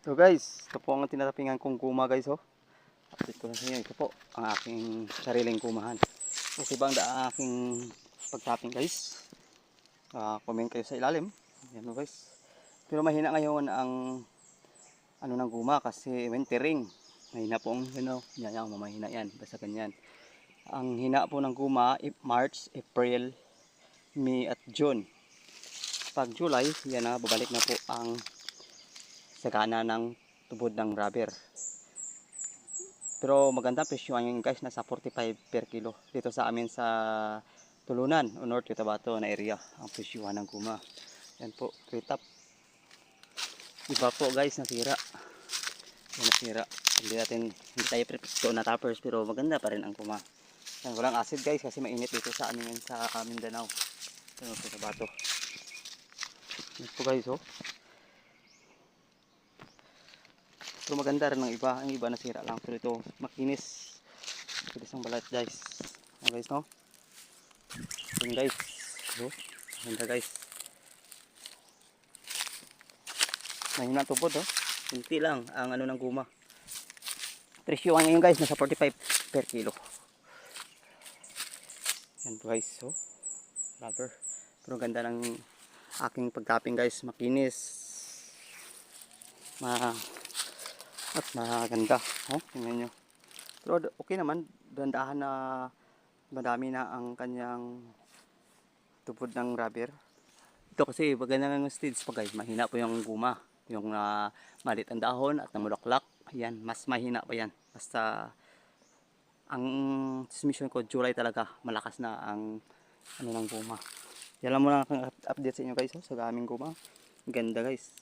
So guys, ito po ang tinatapingan kong guma guys oh. Update ko na sa inyo. Ito po ang aking sariling gumahan. Okay ba ang aking pagtaping guys? Comment kayo sa ilalim. Yan oh guys. Pero mahina ngayon ang ano ng guma kasi wintering. Mahina po ang yan, mamahina yan. Basta ganyan. Ang hina po ng guma, March, April, May at June. Pag July, yan na, babalik na po ang sagana ng tubod ng rubber. Pero maganda presyo ngayon guys, nasa 45 per kilo dito sa amin sa Tulunan o North Cotabato na area ang presyuhan ng guma. Yan po, retap. Iba po guys, nasira. Yan, nasira. Hindi tayo prepare na toppers pero maganda pa rin ang guma. Yan, walang acid guys kasi mainit dito sa amin sa Mindanao. Sa North Cotabato. Yan po guys oh. Pero maganda rin ng iba. Ang iba nasira lang. Pero ito makinis. Makinis ang balat guys. Ayan guys no. Ayan guys. So, maganda guys. Mahina tubod oh. Kunti lang ang ano ng guma. Presyo ngayon guys. Nasa 45 per kilo. Ayan guys. So, rubber. Pero ganda ng aking pagtapping guys. Makinis. At maganda. Oh, tingnan nyo. Pero okay naman. Dandahan na madami na ang kanyang tubod ng rubber. Ito kasi maganda ng stage pa guys. Mahina po yung guma. Yung malit ang dahon at namulaklak. Ayan, mas mahina pa yan. Basta ang transmission ko July talaga. Malakas na ang ano ng guma. Yan lang muna ang update sa inyo guys. Oh, sa aming guma. Ganda guys.